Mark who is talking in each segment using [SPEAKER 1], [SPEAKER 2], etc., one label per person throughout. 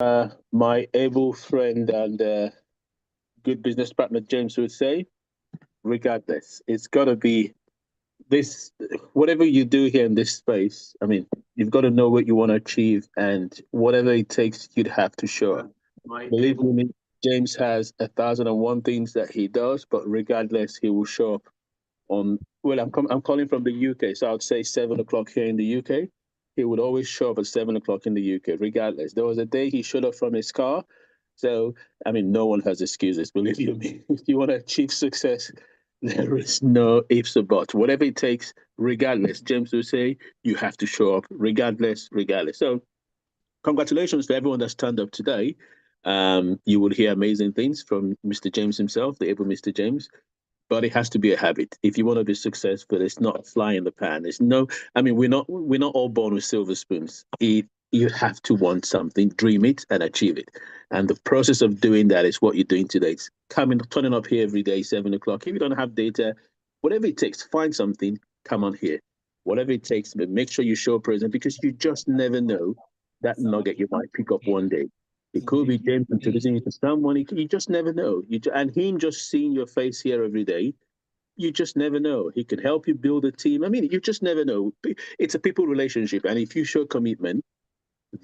[SPEAKER 1] My able friend and good business partner James would say, regardless, it's got to be this. Whatever you do here in this space, I mean, you've got to know what you want to achieve, and whatever it takes, you'd have to show up. Believe me, James has 1,001 things that he does, but regardless, he will show up on. Well, I'm calling from the UK, so I'd say 7 o'clock here in the UK. He would always show up at 7 o'clock in the UK, regardless. There was a day he showed up from his car. So, I mean, no one has excuses, believe you me. If you want to achieve success, there is no ifs or buts. Whatever it takes, regardless, James will say, you have to show up, regardless. So, congratulations to everyone that's turned up today. You will hear amazing things from Mr. James himself, the able Mr. James, but it has to be a habit. If you want to be successful, it's not a fly in the pan. It's no, I mean, we're not all born with silver spoons. You have to want something, dream it, and achieve it. And the process of doing that is what you're doing today. It's turning up here every day, 7 o'clock. If you don't have data, whatever it takes, find something, come on here. Whatever it takes, but make sure you show present because you just never know that nugget you might pick up one day. It could be James introducing you to someone. You just never know. And him just seeing your face here every day, you just never know. He can help you build a team. I mean, you just never know. It's a people relationship. And if you show commitment,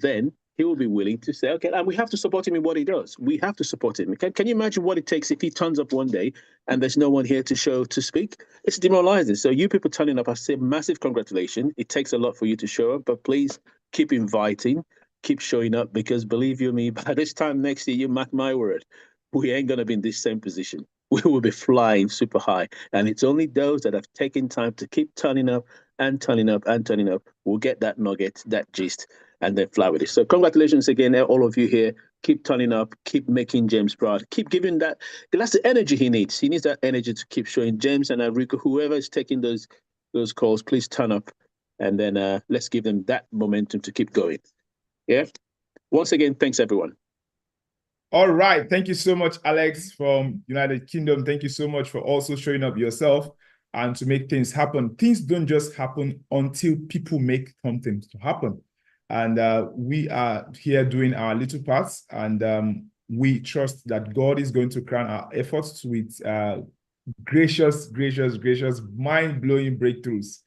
[SPEAKER 1] then he will be willing to say, okay, and we have to support him in what he does. We have to support him. Can you imagine what it takes if he turns up one day and there's no one here to speak? It's demoralizing. So you people turning up, I say massive congratulations. It takes a lot for you to show up, but please keep inviting, keep showing up, because believe you me, by this time next year, you mark my word, we ain't going to be in this same position. We will be flying super high. And it's only those that have taken time to keep turning up and turning up and turning up will get that nugget, that gist, and then fly with it. So congratulations again, all of you here. Keep turning up, keep making James proud, keep giving that. That's the energy he needs. He needs that energy to keep showing. James and Enrico, whoever is taking those calls, please turn up, and then let's give them that momentum to keep going. Yeah. Once again, thanks everyone.
[SPEAKER 2] All right. Thank you so much, Alex from United Kingdom. Thank you so much for also showing up yourself and to make things happen. Things don't just happen until people make something to happen. And we are here doing our little parts, and we trust that God is going to crown our efforts with gracious, mind-blowing breakthroughs.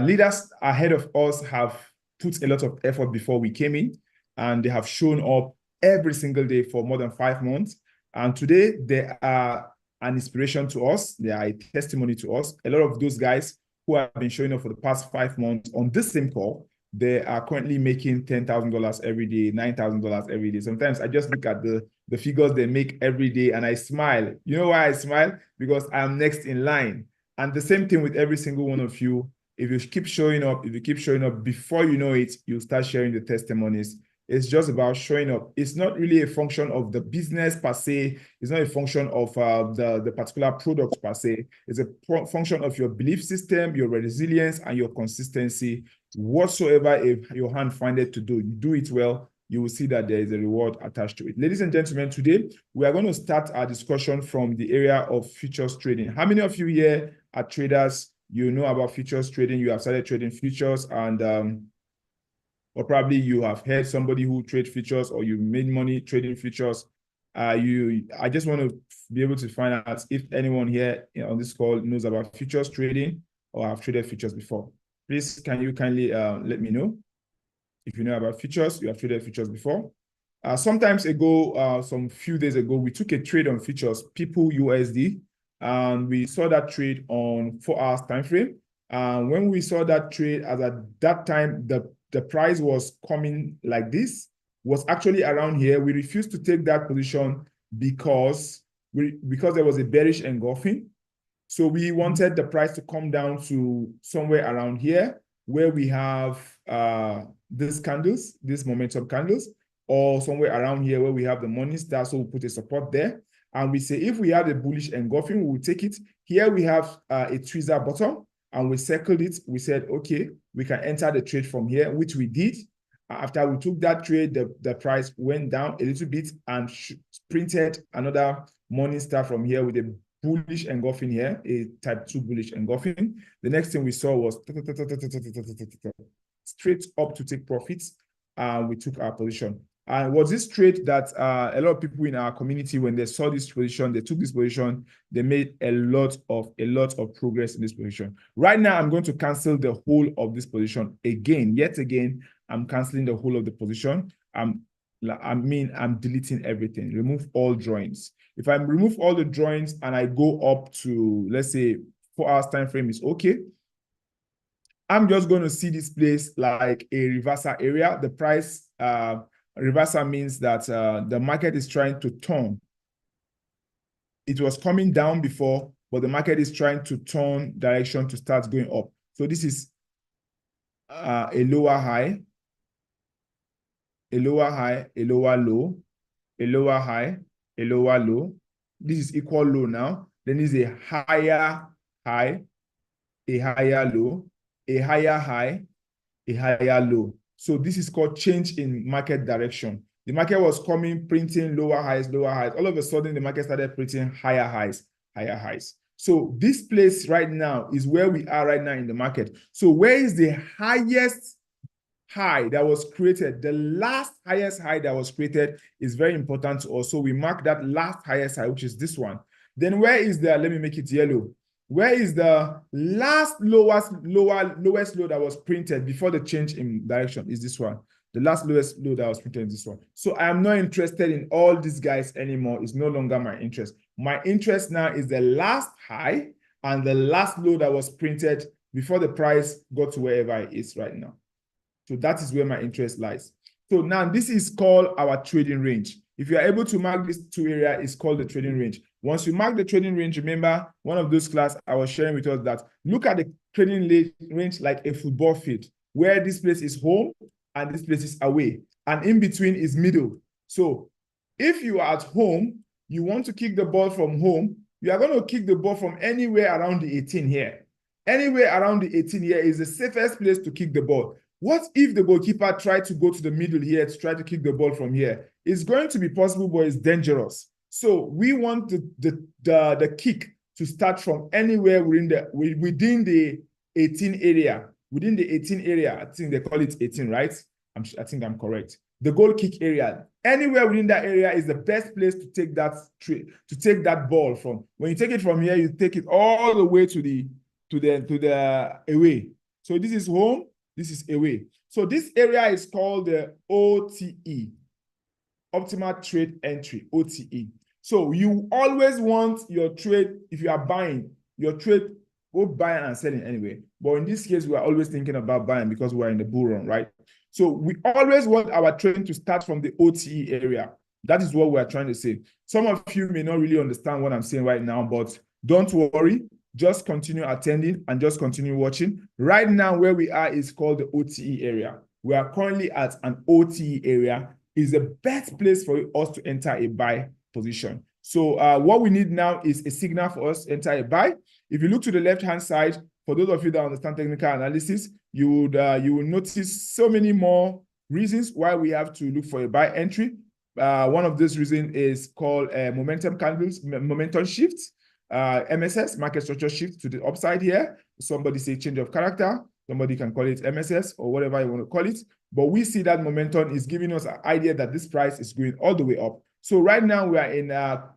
[SPEAKER 2] Leaders ahead of us have put a lot of effort before we came in, and they have shown up every single day for more than 5 months. And today they are an inspiration to us. They are a testimony to us. A lot of those guys who have been showing up for the past 5 months on this same call, they are currently making $10,000 every day, $9,000 every day. Sometimes I just look at the figures they make every day and I smile. You know why I smile? Because I'm next in line. And the same thing with every single one of you. If you keep showing up, before you know it, you'll start sharing the testimonies. It's just about showing up. It's not really a function of the business per se. It's not a function of the particular product per se. It's a function of your belief system, your resilience, and your consistency. Whatsoever if your hand find it to do, you do it well, you will see that there is a reward attached to it. Ladies and gentlemen, today we are going to start our discussion from the area of futures trading. How many of you here are traders? You know about futures trading. You have started trading futures, and or probably you have heard somebody who trade futures, or you made money trading futures. I just want to be able to find out if anyone here on this call knows about futures trading or have traded futures before. Please, can you kindly let me know if you know about futures, you have traded futures before. Sometimes ago, some few days ago, we took a trade on futures, people USD, and we saw that trade on 4 hours time frame. When we saw that trade, as at that time, the price was coming like this, was actually around here. We refused to take that position because there was a bearish engulfing. So we wanted the price to come down to somewhere around here, where we have these candles, these momentum candles, or somewhere around here where we have the morning star. So we'll put a support there. And we say, if we have a bullish engulfing, we will take it. Here we have a tweezer bottom, and we circled it. We said, okay, we can enter the trade from here, which we did. After we took that trade, the price went down a little bit and printed another morning star from here with a bullish engulfing here, a type 2 bullish engulfing. The next thing we saw was straight up to take profits. We took our position. And was this trade that a lot of people in our community, when they saw this position, they took this position, they made a lot of progress in this position. Right now, I'm going to cancel the whole of this position again. Yet again, I'm canceling the whole of the position. I'm deleting everything. Remove all drawings. If I remove all the drawings and I go up to, let's say, 4 hours time frame is okay, I'm just going to see this place like a reversal area. The price reversal means that the market is trying to turn. It was coming down before, but the market is trying to turn direction to start going up. So this is a lower high, a lower high, a lower low, a lower high, a lower low. This is equal low now. Then is a higher high, a higher low, a higher high, a higher low. So this is called change in market direction. The market was coming, printing lower highs, lower highs. All of a sudden, the market started printing higher highs, higher highs. So this place right now is where we are right now in the market. So where is the highest high that was created? The last highest high that was created is very important to us. So we mark that last highest high, which is this one. Then where is the, let me make it yellow. Where is the last lowest low that was printed before the change in direction? Is this one. The last lowest low that was printed is this one. So I am not interested in all these guys anymore. It's no longer my interest. My interest now is the last high and the last low that was printed before the price got to wherever it is right now. So that is where my interest lies. So now this is called our trading range. If you are able to mark these two areas, it's called the trading range. Once you mark the trading range, remember one of those class I was sharing with us that look at the trading range like a football field, where this place is home and this place is away, and in between is middle. So if you are at home, you want to kick the ball from home, you are going to kick the ball from anywhere around the 18 here. Anywhere around the 18 here is the safest place to kick the ball. What if the goalkeeper tried to go to the middle here to try to kick the ball from here? It's going to be possible, but it's dangerous. So we want the kick to start from anywhere within the 18 area. Within the 18 area, I think they call it 18, right? I think I'm correct. The goal kick area. Anywhere within that area is the best place to take that ball from. When you take it from here, you take it all the way to the away. So this is home. This is away. So this area is called the OTE, optimal trade entry, OTE. So you always want your trade, if you are buying, your trade, both buying and selling anyway. But in this case, we are always thinking about buying because we're in the bull run, right? So we always want our trading to start from the OTE area. That is what we are trying to say. Some of you may not really understand what I'm saying right now, but don't worry. Just continue attending and just continue watching. Right now, where we are is called the OTE area. We are currently at an OTE area. Is the best place for us to enter a buy position. So what we need now is a signal for us to enter a buy. If you look to the left-hand side, for those of you that understand technical analysis, you will notice so many more reasons why we have to look for a buy entry. One of those reasons is called momentum candles, momentum shifts. MSS, market structure shift to the upside here. Somebody say change of character. Somebody can call it MSS or whatever you want to call it. But we see that momentum is giving us an idea that this price is going all the way up. So right now we are in OTE,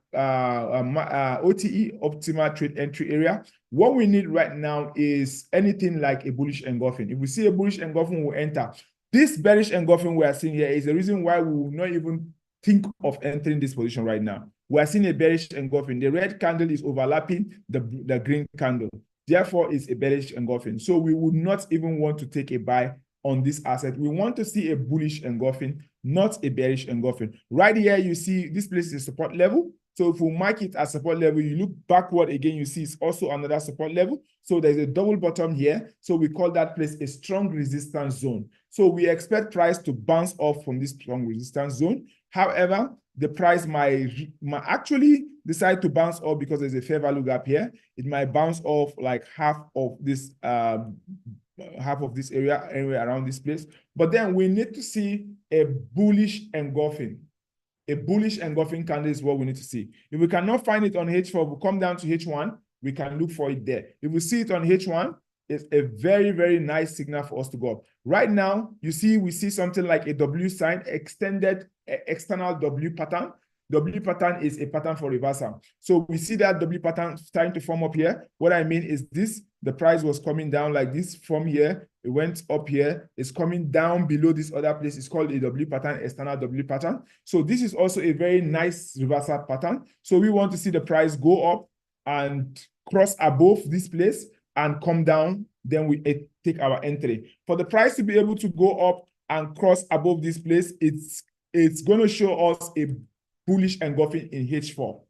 [SPEAKER 2] optimal trade entry area. What we need right now is anything like a bullish engulfing. If we see a bullish engulfing, we'll enter. This bearish engulfing we are seeing here is the reason why we will not even think of entering this position right now. We are seeing a bearish engulfing. The red candle is overlapping the green candle. Therefore, it's a bearish engulfing. So we would not even want to take a buy on this asset. We want to see a bullish engulfing, not a bearish engulfing. Right here, you see this place is a support level. So if we mark it as support level, you look backward again, you see it's also another support level. So there's a double bottom here. So we call that place a strong resistance zone. So we expect price to bounce off from this strong resistance zone. However, the price might actually decide to bounce off because there's a fair value gap here. It might bounce off like half of this area, anywhere around this place. But then we need to see a bullish engulfing. A bullish engulfing candle is what we need to see. If we cannot find it on H4, we come down to H1, we can look for it there. If we see it on H1, it's a very, very nice signal for us to go up. Right now, you see, we see something like a W sign, extended external W pattern. W pattern is a pattern for reversal. So we see that W pattern starting to form up here. What I mean is this, the price was coming down like this from here. It went up here. It's coming down below this other place. It's called a W pattern, external W pattern. So this is also a very nice reversal pattern. So we want to see the price go up and cross above this place and come down. Then we take our entry. For the price to be able to go up and cross above this place, it's going to show us a bullish engulfing in H4.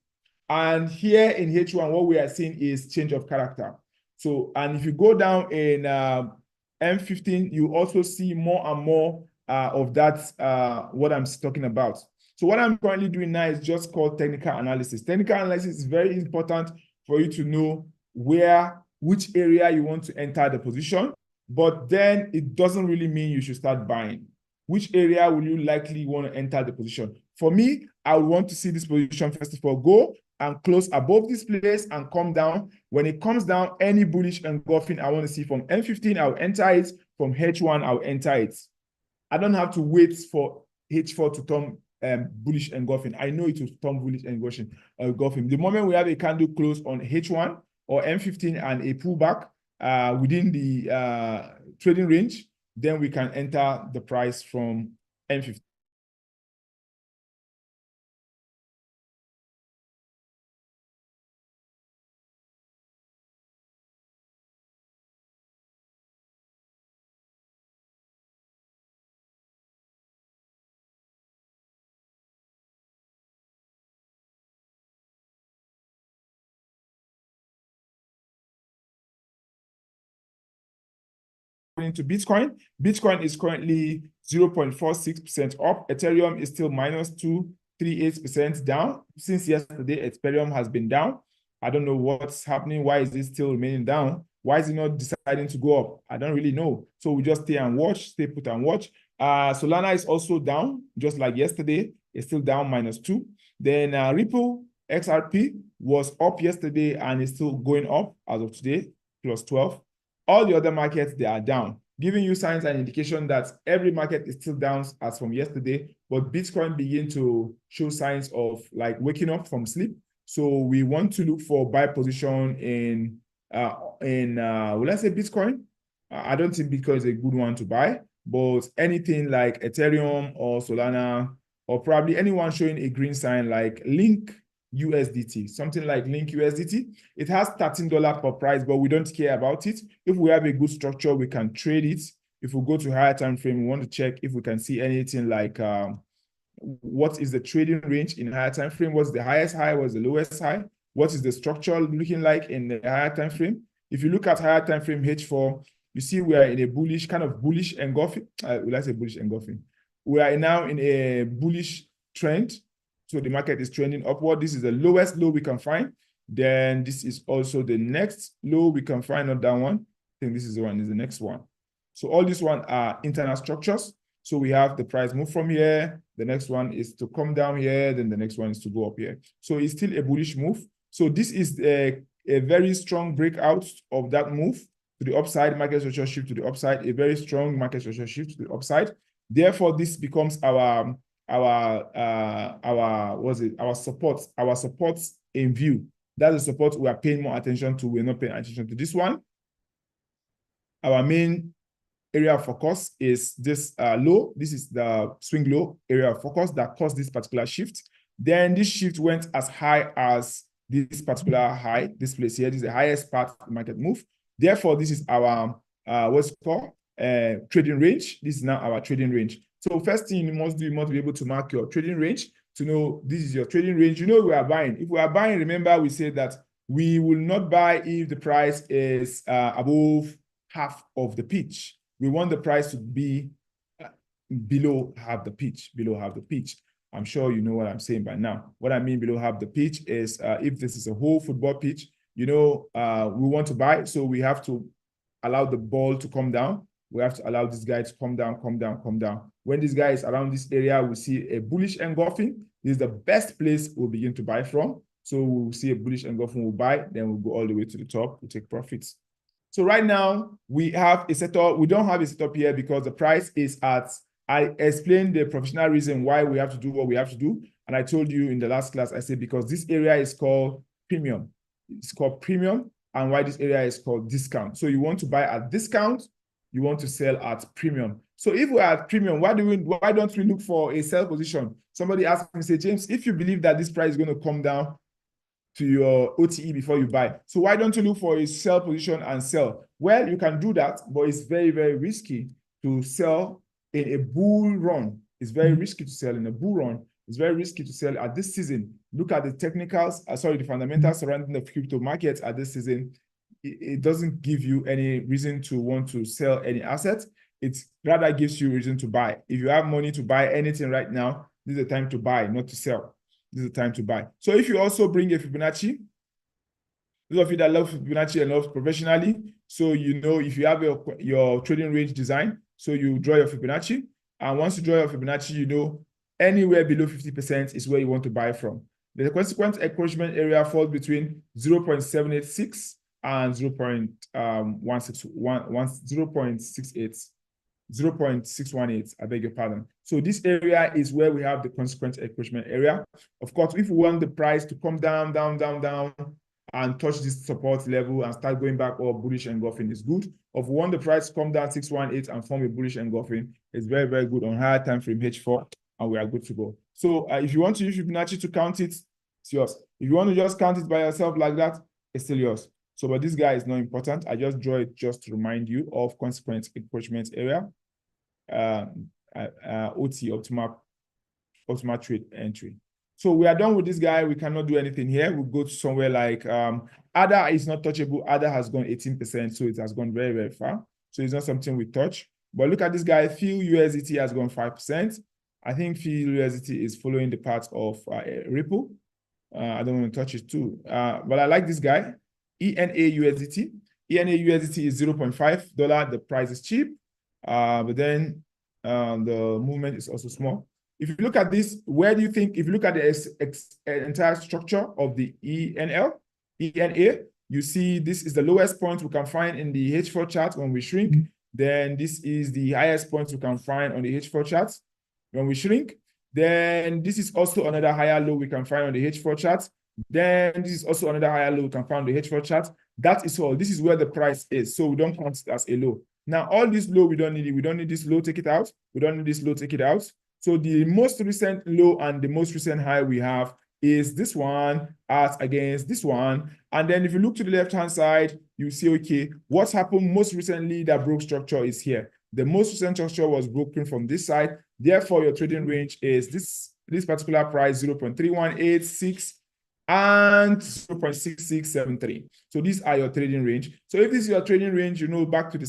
[SPEAKER 2] And here in H1, what we are seeing is change of character. So, and if you go down in M15, you also see more and more of that, what I'm talking about. So what I'm currently doing now is just called technical analysis. Technical analysis is very important for you to know which area you want to enter the position, but then it doesn't really mean you should start buying. Which area will you likely want to enter the position? For me, I would want to see this position, first of all, go and close above this place and come down. When it comes down, any bullish engulfing I want to see from M15, I'll enter it. From H1, I'll enter it. I don't have to wait for H4 to turn bullish engulfing. I know it will turn bullish engulfing. The moment we have a candle close on H1 or M15 and a pullback within the trading range, then we can enter the price from M15. Into Bitcoin. Bitcoin is currently 0.46% up. Ethereum is still minus 2.38% down. Since yesterday, Ethereum has been down. I don't know what's happening. Why is it still remaining down? Why is it not deciding to go up? I don't really know. So we just stay and watch, stay put and watch. Solana is also down, just like yesterday. It's still down -2. Then Ripple XRP was up yesterday and is still going up as of today, +12. All the other markets, they are down, giving you signs and indication that every market is still down as from yesterday, but Bitcoin begin to show signs of like waking up from sleep. So we want to look for buy position in will I say Bitcoin? I don't think Bitcoin is a good one to buy, but anything like Ethereum or Solana, or probably anyone showing a green sign like Link USDT, something like Link USDT. It has $13 per price, but we don't care about it. If we have a good structure, we can trade it. If we go to higher time frame, we want to check if we can see anything like what is the trading range in higher time frame, what's the highest high, what's the lowest high, what is the structure looking like in the higher time frame. If you look at higher time frame H4, you see we are in a bullish, kind of bullish engulfing. Will I say bullish engulfing? We are now in a bullish trend. So the market is trending upward. This is the lowest low we can find. Then this is also the next low we can find, not that one. I think this is the one, is the next one. So all these one are internal structures. So we have the price move from here. The next one is to come down here. Then the next one is to go up here. So it's still a bullish move. So this is a very strong breakout of that move to the upside, market structure shift to the upside, a very strong market structure shift to the upside. Therefore, this becomes our supports in view. That's the support we are paying more attention to. We're not paying attention to this one. Our main area of focus is this low. This is the swing low area of focus that caused this particular shift. Then this shift went as high as this particular high, this place here. This is the highest part of the market move. Therefore, this is our what's it called trading range. This is now our trading range. So first thing you must do, you must be able to mark your trading range to know this is your trading range. You know we are buying. If we are buying, remember we said that we will not buy if the price is above half of the pitch. We want the price to be below half the pitch, I'm sure you know what I'm saying by now. What I mean below half the pitch is if this is a whole football pitch, you know, we want to buy, so we have to allow the ball to come down. We have to allow this guy to come down. When this guy is around this area, we see a bullish engulfing. This is the best place we'll begin to buy from. So we'll see a bullish engulfing, we'll buy, then we'll go all the way to the top, we'll take profits. So right now, we have a setup. We don't have a setup here because the price is at I explained the professional reason why we have to do what we have to do. And I told you in the last class, I said, because this area is called premium. It's called premium, and why this area is called discount. So you want to buy at discount, you want to sell at premium. So if we're at premium, why don't we look for a sell position? Somebody asked me, say, James, if you believe that this price is going to come down to your OTE before you buy, so why don't you look for a sell position and sell? Well, you can do that, but it's very, very risky to sell in a bull run. It's very risky to sell in a bull run. It's very risky to sell at this season. Look at the technicals, the fundamentals surrounding the crypto markets at this season. It doesn't give you any reason to want to sell any assets. It rather gives you reason to buy. If you have money to buy anything right now, this is the time to buy, not to sell. This is the time to buy. So if you also bring a Fibonacci, those of you that love Fibonacci and love professionally, so you know if you have your trading range design, so you draw your Fibonacci, and once you draw your Fibonacci, you know anywhere below 50% is where you want to buy from. The consequent encroachment area falls between 0.786 and 0.618, I beg your pardon. So this area is where we have the consequent encroachment area. Of course, if we want the price to come down, and touch this support level and start going back or bullish engulfing is good. If we want the price to come down 618 and form a bullish engulfing, it's very, very good on higher time frame H4, and we are good to go. So if you want to use Fibonacci to count it, it's yours. If you want to just count it by yourself like that, it's still yours. So, but this guy is not important. I just draw it just to remind you of consequent encroachment area, OT, optimal trade entry. So we are done with this guy. We cannot do anything here. We'll go to somewhere like ADA is not touchable. ADA has gone 18%, so it has gone very, very far. So it's not something we touch. But look at this guy. FIL USDT has gone 5%. I think FIL USDT is following the path of Ripple. I don't want to touch it too. But I like this guy. ENA USDT. ENA USDT is $0.5. The price is cheap. But then the movement is also small. If you look at this, where do you think, if you look at the entire structure of the ENA, you see this is the lowest point we can find in the H4 chart when we shrink. Then this is the highest point we can find on the H4 chart when we shrink. Then this is also another higher low we can find on the H4 chart. Then this is also another higher low we can find on the H4 chart. That is all. This is where the price is. So we don't count it as a low. Now, all this low, we don't need it. We don't need this low, take it out. We don't need this low, take it out. So the most recent low and the most recent high we have is this one at against this one. And then if you look to the left-hand side, you see, okay, what's happened most recently that broke structure is here. The most recent structure was broken from this side. Therefore, your trading range is this particular price, 0.3186 and 0.6673. So these are your trading range. So if this is your trading range, you know, back to the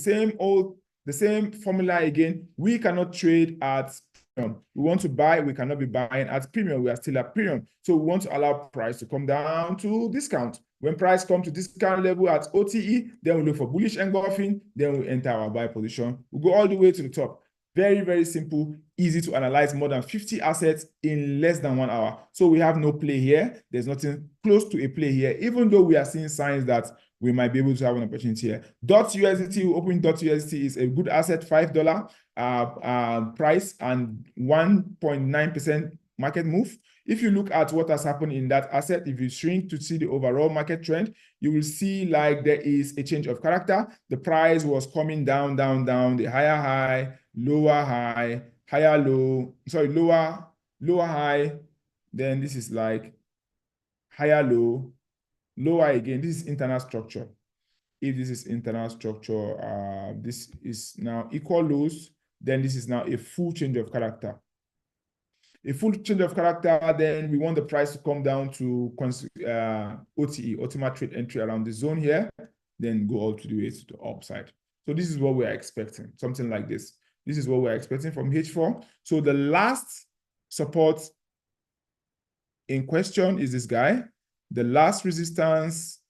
[SPEAKER 2] same formula again, we cannot trade at premium. We want to buy, we cannot be buying at premium. We are still at premium. So we want to allow price to come down to discount. When price comes to discount level at OTE, then we look for bullish engulfing, then we enter our buy position. We go all the way to the top. Very, very simple, easy to analyze more than 50 assets in less than 1 hour. So we have no play here. There's nothing close to a play here, even though we are seeing signs that we might be able to have an opportunity here. .USDT, open .USDT is a good asset, $5 price and 1.9% market move. If you look at what has happened in that asset, if you shrink to see the overall market trend, you will see like there is a change of character. The price was coming down, the higher high, lower high, higher low, sorry, lower high. Then this is like higher low, lower again. This is internal structure. If this is internal structure, this is now equal lows, then this is now a full change of character. A full change of character, then we want the price to come down to OTE, ultimate trade entry around the zone here, then go all to the way to the upside. So this is what we're expecting, something like this. This is what we're expecting from H4. So the last support in question is this guy. The last resistance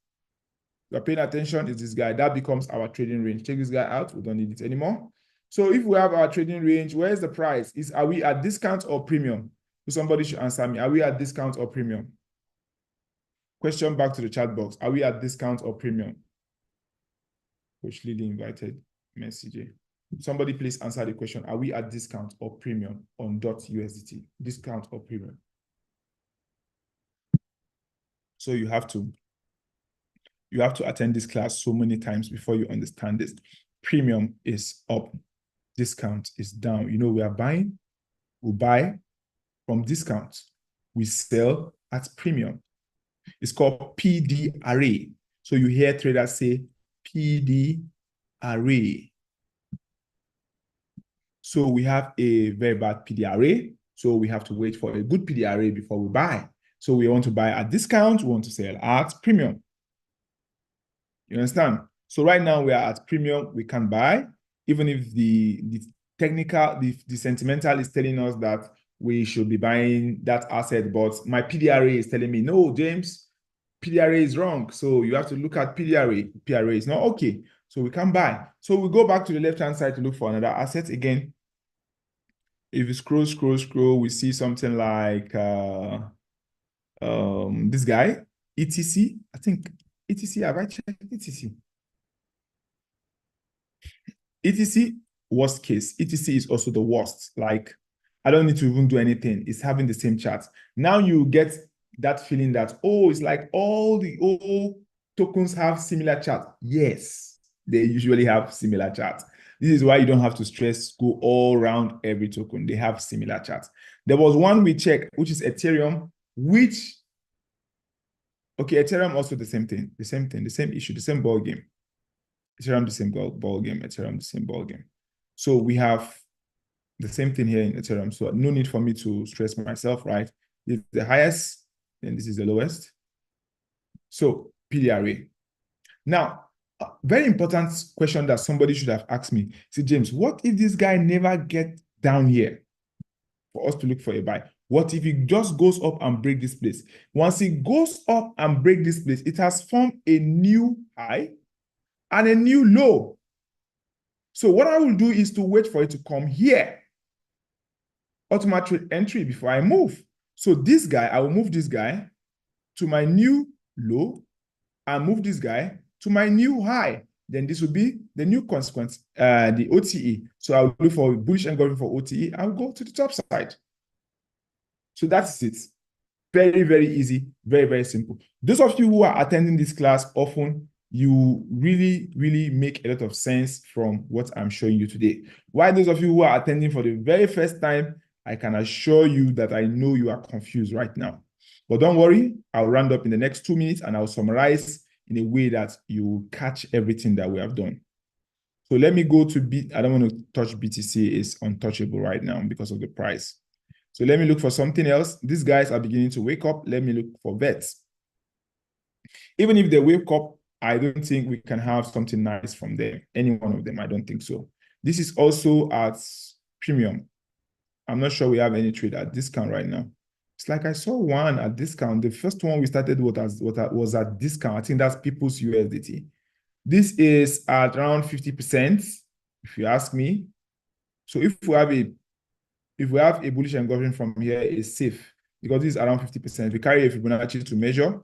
[SPEAKER 2] you're paying attention is this guy. That becomes our trading range. Check this guy out. We don't need it anymore. So if we have our trading range, where's the price? Are we at discount or premium? So somebody should answer me. Are we at discount or premium? Question back to the chat box. Are we at discount or premium? Coach Lily invited. Message. Somebody please answer the question. Are we at discount or premium on .USDT? Discount or premium? So you have to attend this class so many times before you understand this. Premium is up, discount is down. You know, we are buying, we buy from discount, we sell at premium. It's called PD array. So you hear traders say PD array. So we have a very bad PD array. So we have to wait for a good PD array before we buy. So we want to buy at discount, we want to sell at premium. You understand? So right now we are at premium, we can buy, even if the technical, the sentimental is telling us that we should be buying that asset, but my PDRA is telling me, no, James, PDRA is wrong. So you have to look at PDRA. PDRA is not okay. So we can buy. So we go back to the left-hand side to look for another asset again. If you scroll, we see something like this guy, ETC. I think ETC, have I checked ETC? ETC, worst case. ETC is also the worst. Like, I don't need to even do anything. It's having the same chart. Now you get that feeling that, oh, it's like all the old tokens have similar chart. Yes, they usually have similar charts. This is why you don't have to stress, go all around every token. They have similar charts. There was one we checked, which is Ethereum, which, okay, Ethereum also the same thing, the same issue, the same ball game. Ethereum the same ball game, Ethereum the same ball game. So we have the same thing here in Ethereum. So no need for me to stress myself, right? This is the highest, then this is the lowest. So PDRA. Now, a very important question that somebody should have asked me. See, James, what if this guy never gets down here for us to look for a buy? What if he just goes up and break this place? Once he goes up and break this place, it has formed a new high and a new low. So what I will do is to wait for it to come here. Automatic entry before I move. So this guy, I will move this guy to my new low and move this guy to my new high. Then this will be the new consequence, the OTE. So I will look for bullish engulfing for OTE. I will go to the top side. So that's it. Very, very easy. Very, very simple. Those of you who are attending this class often, you really, really make a lot of sense from what I'm showing you today. While those of you who are attending for the very first time, I can assure you that I know you are confused right now. But don't worry, I'll round up in the next 2 minutes and I'll summarize in a way that you will catch everything that we have done. So let me go to I don't want to touch BTC. It's untouchable right now because of the price. So let me look for something else. These guys are beginning to wake up. Let me look for VETs. Even if they wake up, I don't think we can have something nice from them. Any one of them, I don't think so. This is also at premium. I'm not sure we have any trade at discount right now. It's like I saw one at discount. The first one we started with was at discount. I think that's People's USDT. This is at around 50%, if you ask me. So if we have a bullish engulfing from here, it's safe because this is around 50%. We carry a Fibonacci to measure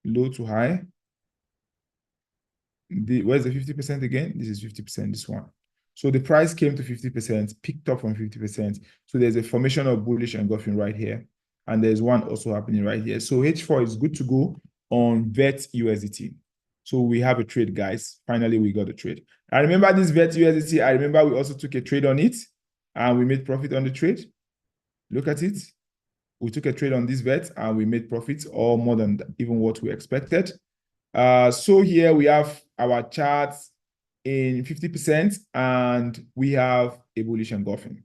[SPEAKER 2] low to high. Where's the 50% again? This is 50%, this one. So the price came to 50%, picked up from 50%. So there's a formation of bullish engulfing right here. And there's one also happening right here. So H4 is good to go on VET USDT. So we have a trade, guys. Finally, we got a trade. I remember this VET USDT. I remember we also took a trade on it and we made profit on the trade. Look at it. We took a trade on this VET and we made profits or more than even what we expected. So here we have our charts in 50% and we have a bullish engulfing.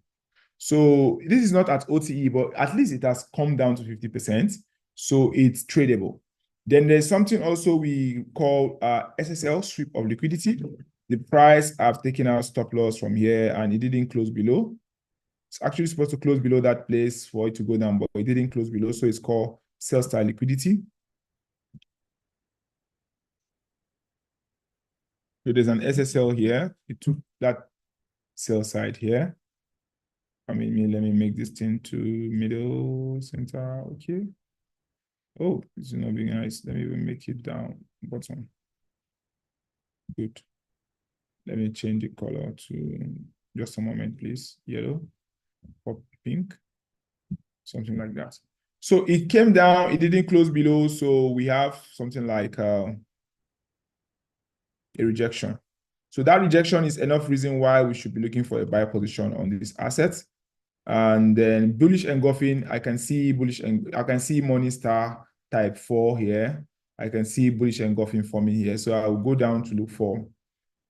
[SPEAKER 2] So this is not at OTE, but at least it has come down to 50%. So it's tradable. Then there's something also we call SSL, sweep of liquidity. The price I've taken out stop loss from here and it didn't close below. It's actually supposed to close below that place for it to go down, but it didn't close below. So it's called sell style liquidity. So there's an SSL here. It took that sell side here. I mean, let me make this thing to middle center. Okay. Oh, it's not being nice. Let me even make it down bottom. Good. Let me change the color to just a moment, please. Yellow or pink, something like that. So it came down, it didn't close below. So we have something like a rejection. So that rejection is enough reason why we should be looking for a buy position on this asset. And then bullish engulfing, I can see Morningstar type 4 here. I can see bullish engulfing forming here. So I will go down to look for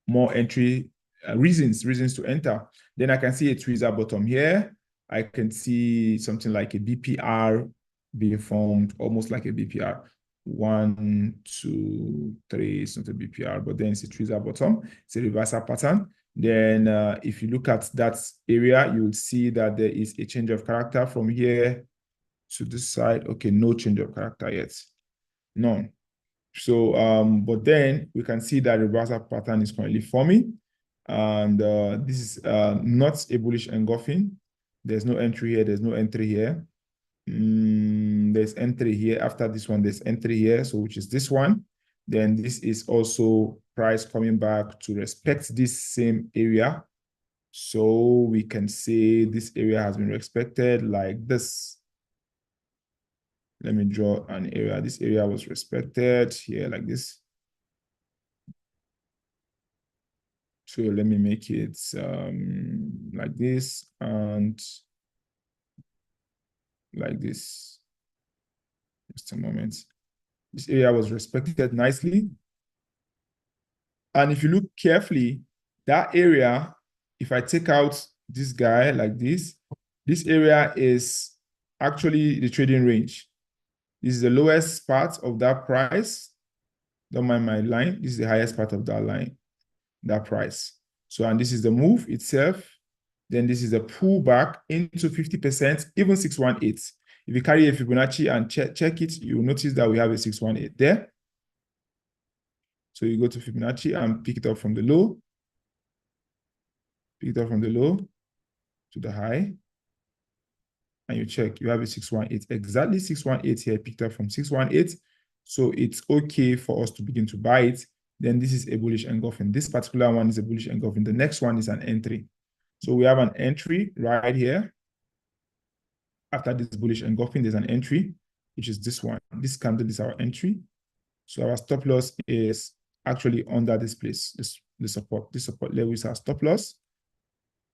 [SPEAKER 2] more entry reasons to enter. Then I can see a tweezer bottom here. I can see something like a BPR being formed, almost like a BPR. 1, 2, 3, it's not a BPR, but then it's a tweezer bottom. It's a reversal pattern. Then if you look at that area, you will see that there is a change of character from here to this side. Okay, no change of character yet. None. So, but then we can see that reversal pattern is currently forming. And this is not a bullish engulfing. There's no entry here. There's no entry here. There's entry here. After this one, there's entry here. So which is this one. Then this is also price coming back to respect this same area. So we can say this area has been respected like this. Let me draw an area. This area was respected here like this. So let me make it like this and like this. Just a moment. This area was respected nicely. And if you look carefully, that area, if I take out this guy like this area is actually the trading range. This is the lowest part of that price. Don't mind my line. This is the highest part of that line, that price. So, and this is the move itself. Then this is a pullback into 50%, even 618. If you carry a Fibonacci and check it, you'll notice that we have a 618 there. So you go to Fibonacci and pick it up from the low. Pick it up from the low to the high. And you check, you have a 618. Exactly 618 here, picked up from 618. So it's okay for us to begin to buy it. Then this is a bullish engulfing. This particular one is a bullish engulfing. The next one is an entry. So we have an entry right here. After this bullish engulfing, there's an entry, which is this one. This candle is our entry. So our stop loss is actually under this place. This support level is our stop loss.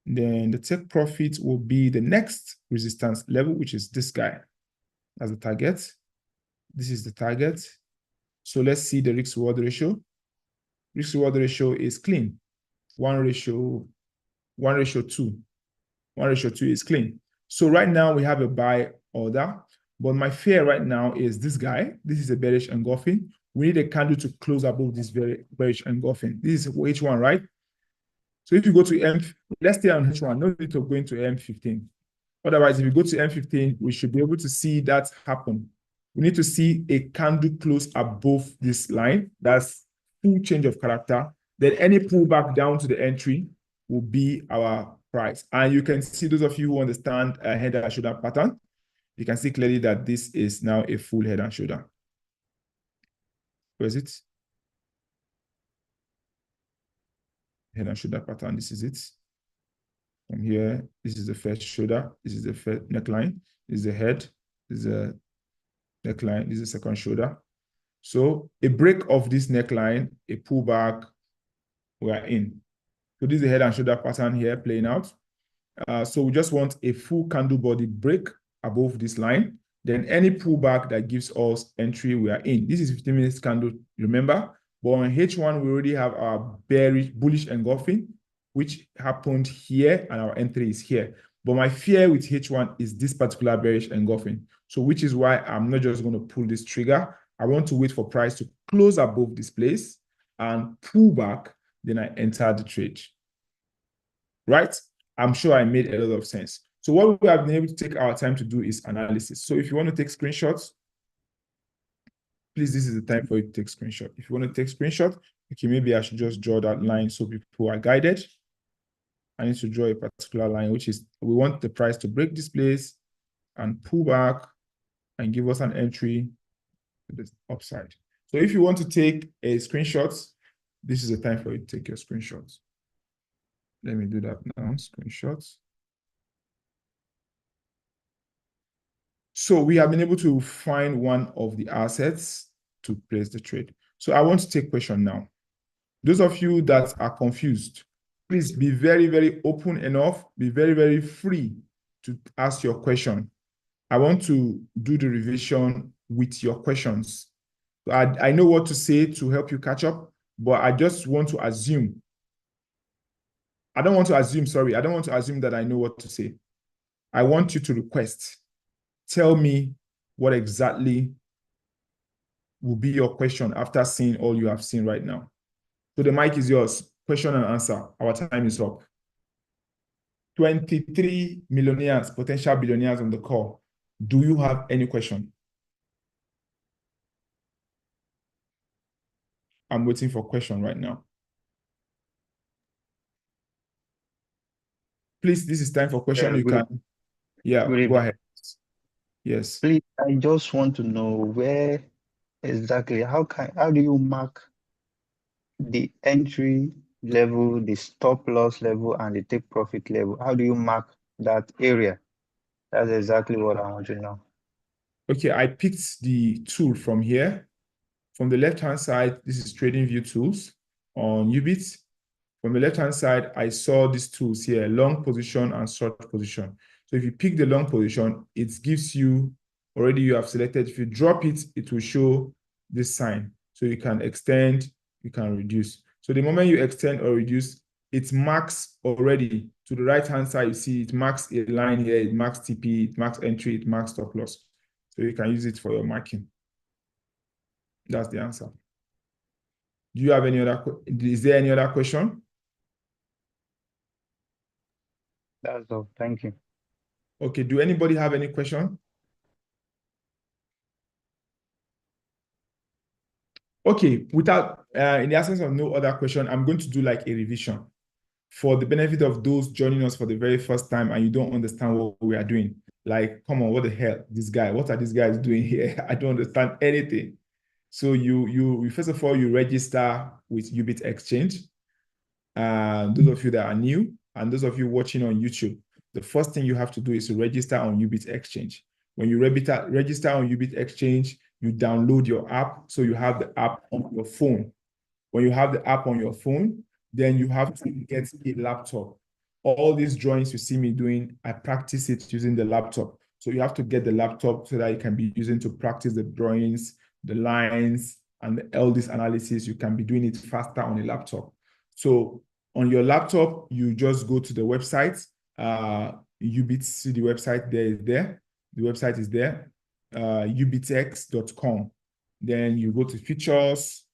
[SPEAKER 2] Then the take profit will be the next resistance level, which is this guy as a target. This is the target. So let's see the risk reward ratio. Risk reward ratio is clean. 1:2. 1:2 is clean. So right now we have a buy order, but my fear right now is this guy. This is a bearish engulfing. We need a candle to close above this very bearish engulfing. This is H1, right? So if you go to let's stay on H1, no need to go into M15. Otherwise, if you go to M15, we should be able to see that happen. We need to see a candle close above this line. That's full change of character. Then any pullback down to the entry will be our price. And you can see, those of you who understand a head and shoulder pattern, you can see clearly that this is now a full head and shoulder. Where is it? Head and shoulder pattern, this is it. From here, this is the first shoulder, this is the first neckline, this is the head, this is the neckline, this is the second shoulder. So a break of this neckline, a pullback, we are in. So this is the head and shoulder pattern here playing out. So we just want a full candle body break above this line. Then any pullback that gives us entry, we are in. This is 15 minutes candle, remember? But on H1, we already have our bearish, bullish engulfing, which happened here, and our entry is here. But my fear with H1 is this particular bearish engulfing. So which is why I'm not just going to pull this trigger. I want to wait for price to close above this place and pull back, then I enter the trade. Right? I'm sure I made a lot of sense. So what we have been able to take our time to do is analysis. So if you want to take screenshots, please, this is the time for you to take screenshot. If you want to take screenshot, okay, maybe I should just draw that line so people are guided. I need to draw a particular line, which is we want the price to break this place and pull back and give us an entry to the upside. So if you want to take a screenshot, this is the time for you to take your screenshots. Let me do that now. Screenshots. So we have been able to find one of the assets to place the trade. So I want to take question now. Those of you that are confused, please be very, very open enough, be very, very free to ask your question. I want to do the revision with your questions. I know what to say to help you catch up, but I just want to assume. I don't want to assume, sorry. I don't want to assume that I know what to say. I want you to request. Tell me what exactly will be your question after seeing all you have seen right now. So the mic is yours. Question and answer. Our time is up. 23 millionaires, potential billionaires on the call. Do you have any question? I'm waiting for question right now. Please, this is time for question. You can, go ahead. Yes.
[SPEAKER 3] Please, I just want to know where exactly, how do you mark the entry level, the stop loss level, and the take profit level? How do you mark that area? That's exactly what I want to know.
[SPEAKER 2] Okay, I picked the tool from here. From the left-hand side, this is TradingView tools on Ubit. From the left-hand side, I saw these tools here, long position and short position. So if you pick the long position, it gives you, already you have selected. If you drop it, it will show this sign. So you can extend, you can reduce. So the moment you extend or reduce, it marks already to the right-hand side. You see it marks a line here, it marks TP, it marks entry, it marks stop loss. So you can use it for your marking. That's the answer. Do you have any other, is there any other question?
[SPEAKER 3] That's all. Thank you.
[SPEAKER 2] Okay, do anybody have any question? Okay, without, in the absence of no other question, I'm going to do like a revision for the benefit of those joining us for the very first time and you don't understand what we are doing. Like, come on, what the hell, this guy, what are these guys doing here? I don't understand anything. So you first of all, you register with Ubit Exchange. Those of you that are new and those of you watching on YouTube, the first thing you have to do is to register on Ubit Exchange. When you register on Ubit Exchange, you download your app. So you have the app on your phone. When you have the app on your phone, then you have to get a laptop. All these drawings you see me doing, I practice it using the laptop. So you have to get the laptop so that you can be using to practice the drawings, the lines, and all this analysis. You can be doing it faster on a laptop. So on your laptop, you just go to the website. Ubit, see the website there. The website is there, ubitex.com. Then you go to features.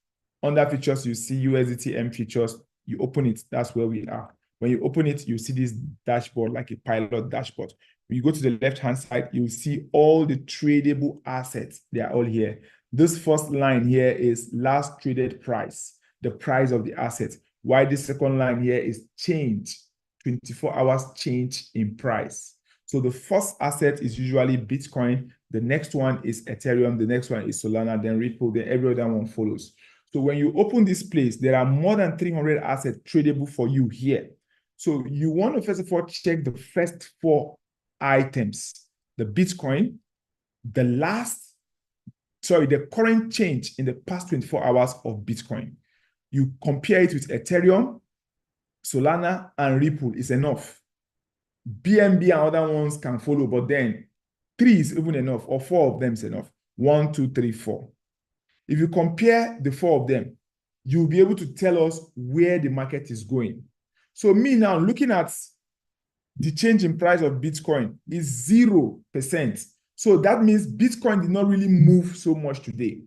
[SPEAKER 2] Under features, you see USDTM features. You open it. That's where we are. When you open it, you see this dashboard, like a pilot dashboard. When you go to the left-hand side, you see all the tradable assets. They are all here. This first line here is last traded price, the price of the asset. Why this second line here is change, 24 hours change in price. So the first asset is usually Bitcoin. The next one is Ethereum. The next one is Solana, then Ripple, then every other one follows. So when you open this place, there are more than 300 assets tradable for you here. So you want to first of all check the first 4 items, the Bitcoin, the current change in the past 24 hours of Bitcoin. You compare it with Ethereum, Solana, and Ripple is enough. BNB and other ones can follow, but then 3 is even enough, or 4 of them is enough. 1, 2, 3, 4. If you compare the 4 of them, you'll be able to tell us where the market is going. So me now looking at the change in price of Bitcoin is 0%. So that means Bitcoin did not really move so much today.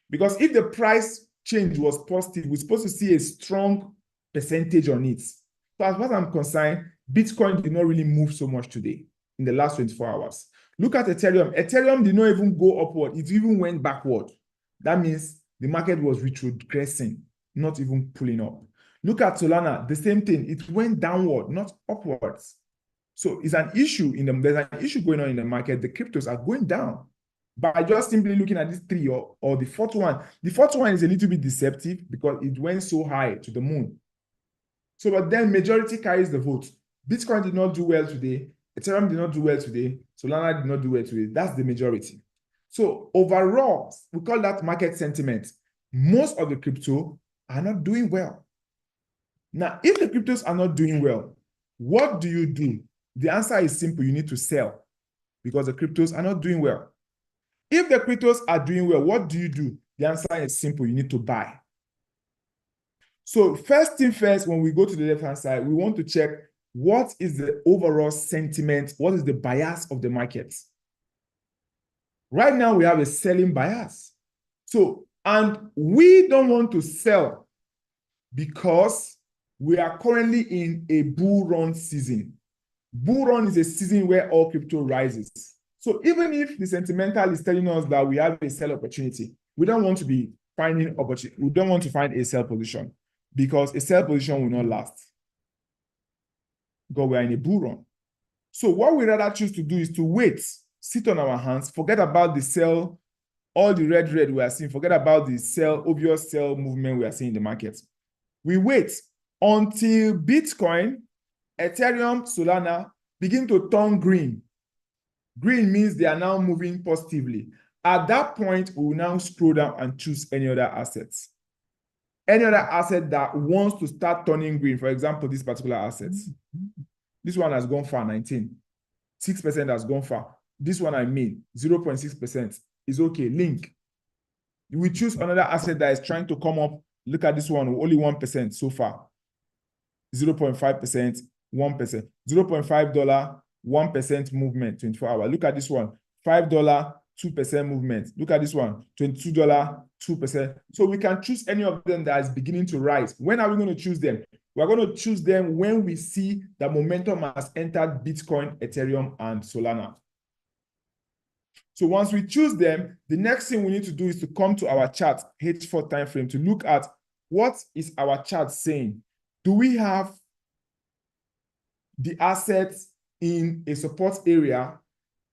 [SPEAKER 2] Because if the price change was positive, we're supposed to see a strong percentage on it. So as far as I'm concerned, Bitcoin did not really move so much today in the last 24 hours. Look at Ethereum. Ethereum did not even go upward. It even went backward. That means the market was retrogressing, not even pulling up. Look at Solana, the same thing. It went downward, not upwards. So it's an issue there's an issue going on in the market. The cryptos are going down. By just simply looking at these 3 or the fourth one. The fourth one is a little bit deceptive because it went so high to the moon. So, but then majority carries the vote. Bitcoin did not do well today. Ethereum did not do well today. Solana did not do well today. That's the majority. So overall, we call that market sentiment. Most of the crypto are not doing well. Now, if the cryptos are not doing well, what do you do? The answer is simple. You need to sell because the cryptos are not doing well. If the cryptos are doing well, what do you do? The answer is simple. You need to buy. So first thing first, when we go to the left-hand side, we want to check what is the overall sentiment, what is the bias of the market. Right now, we have a selling bias. So, and we don't want to sell because we are currently in a bull run season. Bull run is a season where all crypto rises. So even if the sentimental is telling us that we have a sell opportunity, we don't want to be finding opportunity. We don't want to find a sell position because a sell position will not last because we are in a bull run. So what we rather choose to do is to wait, sit on our hands, forget about the sell, all the red we are seeing, forget about the sell, obvious sell movement we are seeing in the market. We wait until Bitcoin, Ethereum, Solana begin to turn green. Green means they are now moving positively. At that point, we will now scroll down and choose any other assets. Any other asset that wants to start turning green, for example, this particular asset. This one has gone far, 19. 6% has gone far. This one I mean, 0.6% is okay. Link. We choose another asset that is trying to come up. Look at this one, only 1% so far. 0.5%, 1%. $0.5, 1% movement, 24 hours. Look at this one, $5, 2% movement. Look at this one, $22, 2%. So we can choose any of them that is beginning to rise. When are we going to choose them? We're going to choose them when we see the momentum has entered Bitcoin, Ethereum, and Solana. So once we choose them, the next thing we need to do is to come to our chart, H4 time frame, to look at what is our chart saying. Do we have the assets in a support area?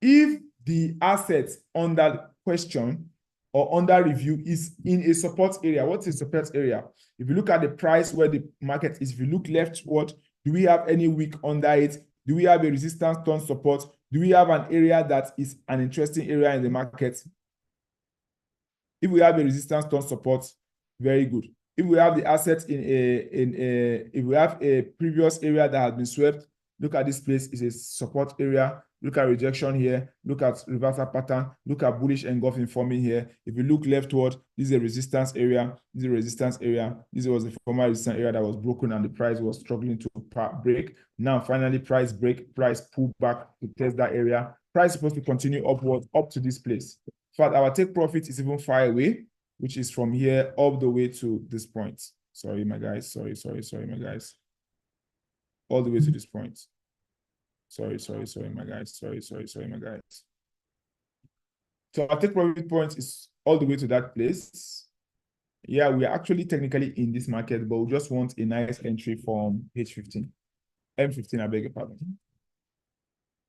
[SPEAKER 2] If the assets under question or under review is in a support area, what is support area? If you look at the price where the market is, if you look leftward, do we have any wick under it? Do we have a resistance turn support? Do we have an area that is an interesting area in the market? If we have a resistance turn support, very good. If we have the assets if we have a previous area that has been swept, look at this place is a support area. Look at rejection here. Look at reversal pattern. Look at bullish engulfing forming here. If you look leftward, this is a resistance area. This is a resistance area. This was the former resistance area that was broken and the price was struggling to break. Now, finally, price break, price pull back to test that area. Price is supposed to continue upward up to this place. In fact, our take profit is even far away, which is from here all the way to this point. Sorry, my guys. Sorry, my guys. All the way to this point. Sorry, my guys. Sorry, my guys. So our take profit point is all the way to that place. Yeah, we are actually technically in this market, but we just want a nice entry from H15. M15, I beg your pardon.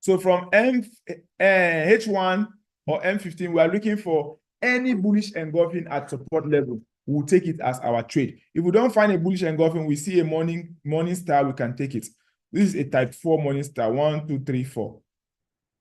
[SPEAKER 2] So from H1 or M15, we are looking for any bullish engulfing at support level. We'll take it as our trade. If we don't find a bullish engulfing, we see a morning star, we can take it. This is a type 4 morning star, 1, 2, 3, 4.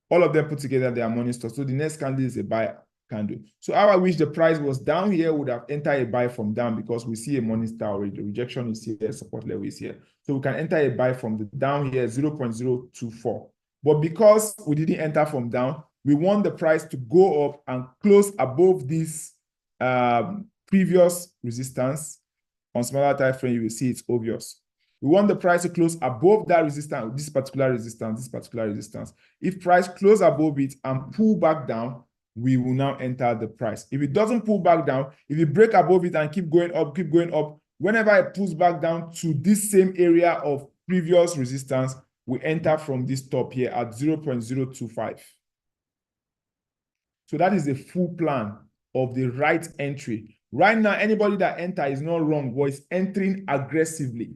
[SPEAKER 2] All of them put together, they are morning stars. So the next candle is a buy candle. So how I wish the price was down here, would have entered a buy from down because we see a morning star already. The rejection is here, support level is here. So we can enter a buy from the down here, 0.024. But because we didn't enter from down, we want the price to go up and close above this previous resistance. On smaller time frame, you will see it's obvious. We want the price to close above that resistance, this particular resistance. If price close above it and pull back down, we will now enter the price. If it doesn't pull back down, if it break above it and keep going up, whenever it pulls back down to this same area of previous resistance, we enter from this top here at 0.025. So that is the full plan of the right entry. Right now, anybody that enter is not wrong, but it's entering aggressively.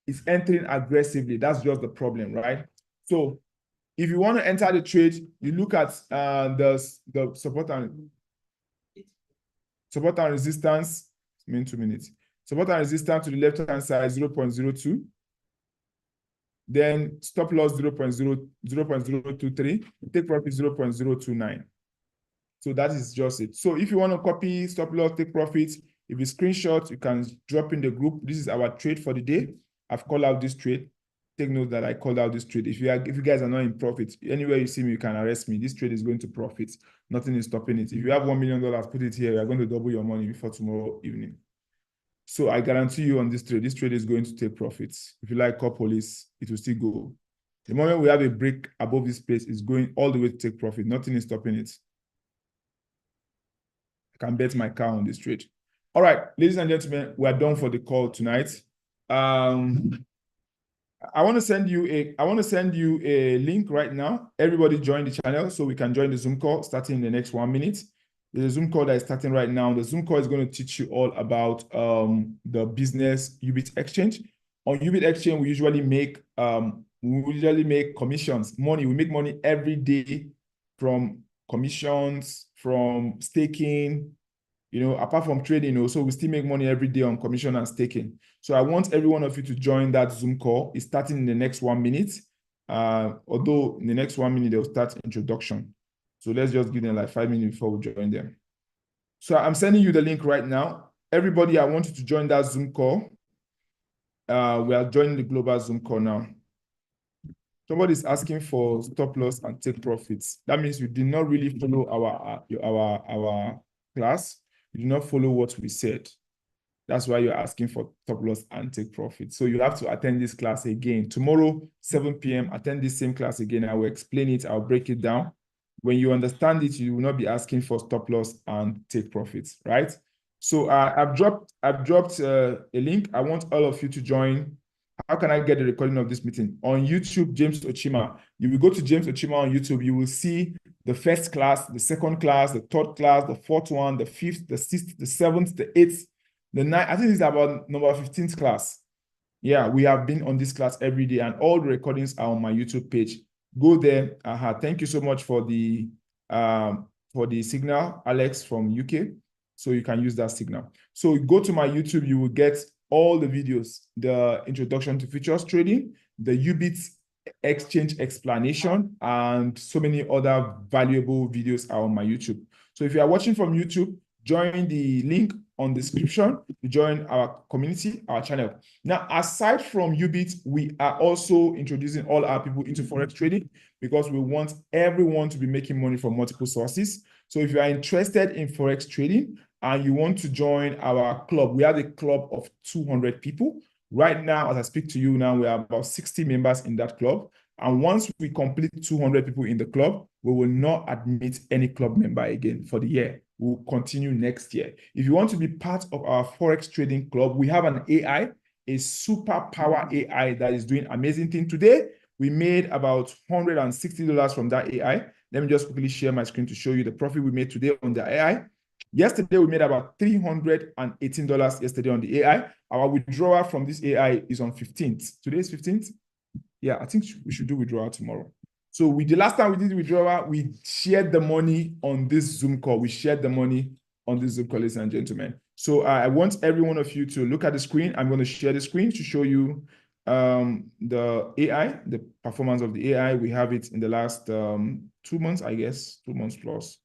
[SPEAKER 2] It's entering aggressively. That's just the problem, right? So if you want to enter the trade, you look at the support and resistance. 2 minutes. Support and resistance to the left-hand side, 0.02. Then stop loss 0.023, take profit 0.029. So that is just it. So if you want to copy stop loss, take profits, if you screenshot, you can drop in the group. This is our trade for the day. I've called out this trade. Take note that I called out this trade. If you guys are not in profit, anywhere you see me, you can arrest me. This trade is going to profit. Nothing is stopping it. If you have $1 million, put it here. You are going to double your money before tomorrow evening. So I guarantee you on this trade is going to take profits. If you like call police, it will still go. The moment we have a break above this place, it's going all the way to take profit. Nothing is stopping it. I can bet my car on this trade. All right, ladies and gentlemen, we are done for the call tonight. I want to send you a link right now. Everybody join the channel so we can join the Zoom call starting in the next 1 minute. There's a Zoom call that is starting right now. The Zoom call is going to teach you all about the business UBIT exchange. On UBIT exchange, we usually make commissions, money. We make money every day from commissions, from staking, apart from trading, also we still make money every day on commission and staking. So I want every one of you to join that Zoom call. It's starting in the next 1 minute. Although in the next 1 minute, they'll start introduction. So let's just give them like 5 minutes before we join them. So I'm sending you the link right now. Everybody, I want you to join that Zoom call. We are joining the global Zoom call now. Somebody's asking for stop loss and take profits. That means you did not really follow our class. You did not follow what we said. That's why you're asking for stop loss and take profit. So you have to attend this class again. Tomorrow, 7 p.m., attend this same class again. I will explain it. I'll break it down. When you understand it, you will not be asking for stop loss and take profits, right? So I've dropped a link. I want all of you to join. How can I get the recording of this meeting? On YouTube, James Ochima. You will go to James Ochima on YouTube. You will see the first class, the second class, the third class, the fourth one, the fifth, the sixth, the seventh, the eighth, the ninth. I think this is about number 15th class. Yeah, we have been on this class every day, and all the recordings are on my YouTube page. Go there. Thank you so much for the signal, Alex from UK. So you can use that signal. So go to my YouTube, you will get all the videos, the introduction to futures trading, the UBIT exchange explanation, and so many other valuable videos are on my YouTube. So if you are watching from YouTube, join the link on the description to join our community, our channel. Now, aside from UBIT, we are also introducing all our people into Forex trading because we want everyone to be making money from multiple sources. So if you are interested in Forex trading and you want to join our club, we have a club of 200 people. Right now, as I speak to you now, we are about 60 members in that club. And once we complete 200 people in the club, we will not admit any club member again for the year. We'll continue next year. If you want to be part of our Forex trading club, we have an AI, a superpower AI that is doing amazing things. Today, we made about $160 from that AI. Let me just quickly share my screen to show you the profit we made today on the AI. Yesterday, we made about $318 yesterday on the AI. Our withdrawal from this AI is on 15th. Today is 15th? Yeah, I think we should do withdrawal tomorrow. So the last time we did withdrawal, we shared the money on this Zoom call. We shared the money on this Zoom call, ladies and gentlemen. So I want every one of you to look at the screen. I'm going to share the screen to show you the AI, the performance of the AI. We have it in the last 2 months, I guess, 2 months plus.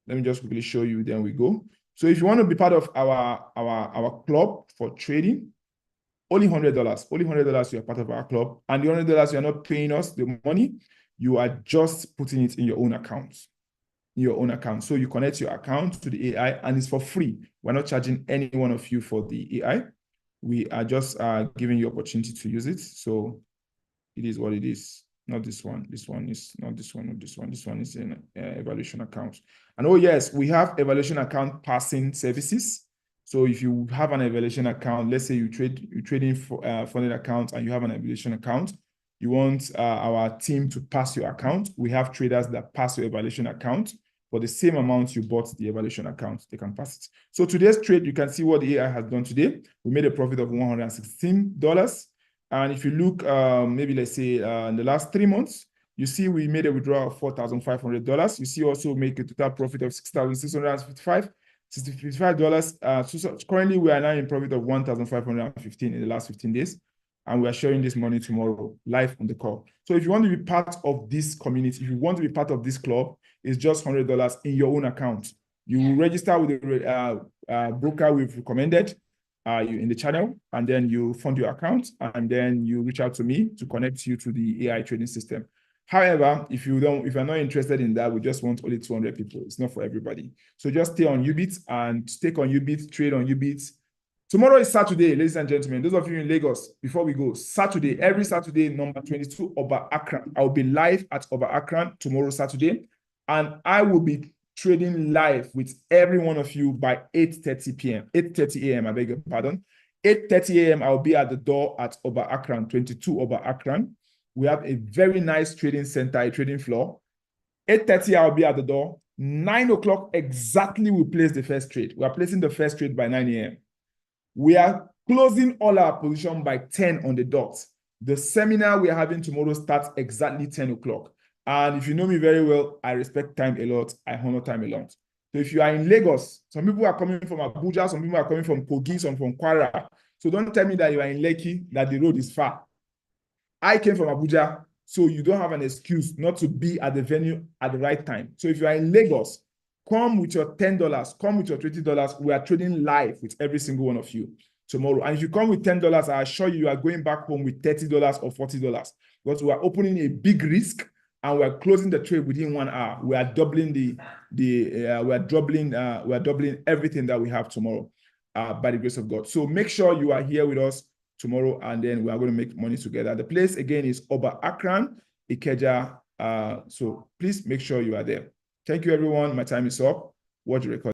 [SPEAKER 2] Let me just quickly show you, then we go. So if you want to be part of our club for trading, only $100. Only $100 you are part of our club. And the $100 you are not paying us the money, you are just putting it in your own account. Your own account. So you connect your account to the AI and it's for free. We're not charging any one of you for the AI. We are just giving you opportunity to use it. So it is what it is. Not this one. This one is not this one. Not this one. This one is an evaluation account. And oh yes, we have evaluation account passing services. So if you have an evaluation account, let's say you're trading for funded account and you have an evaluation account, you want our team to pass your account. We have traders that pass your evaluation account for the same amount you bought the evaluation account. They can pass it. So today's trade, you can see what the AI has done today. We made a profit of $116. And if you look, maybe let's say in the last 3 months, you see we made a withdrawal of $4,500. You see also make a total profit of $6,655. $55. So currently, we are now in profit of 1,515 in the last 15 days. And we are sharing this money tomorrow, live on the call. So if you want to be part of this community, if you want to be part of this club, it's just $100 in your own account. You will register with the broker we've recommended you in the channel, and then you fund your account, and then you reach out to me to connect you to the AI trading system. However, if you're not interested in that, we just want only 200 people. It's not for everybody. So just stay on Ubit and stake on Ubit, trade on Ubit. Tomorrow is Saturday, ladies and gentlemen. Those of you in Lagos, before we go, Saturday, every Saturday, number 22, Oba Akran. I'll be live at Oba Akran tomorrow, Saturday, and I will be trading live with every one of you by 8:30 p.m., 8:30 a.m., I beg your pardon. 8:30 a.m., I'll be at the door at Oba Akran, 22 Oba Akran. We have a very nice trading center, a trading floor. 8:30, I'll be at the door. 9 o'clock exactly, we place the first trade. We are placing the first trade by 9 a.m. We are closing all our position by 10 on the dot. The seminar we are having tomorrow starts exactly 10 o'clock. And if you know me very well, I respect time a lot. I honor time a lot. So if you are in Lagos, some people are coming from Abuja, some people are coming from Kogi, some from Kwara. So don't tell me that you are in Lekki, that the road is far. I came from Abuja, so you don't have an excuse not to be at the venue at the right time. So if you are in Lagos, come with your $10, come with your $20. We are trading live with every single one of you tomorrow. And if you come with $10, I assure you, you are going back home with $30 or $40 because we are opening a big risk and we are closing the trade within 1 hour. We are doubling we are doubling everything that we have tomorrow by the grace of God. So make sure you are here with us tomorrow, and then we are going to make money together. The place again is Oba Akran, Ikeja. So please make sure you are there. Thank you, everyone. My time is up. Watch the record.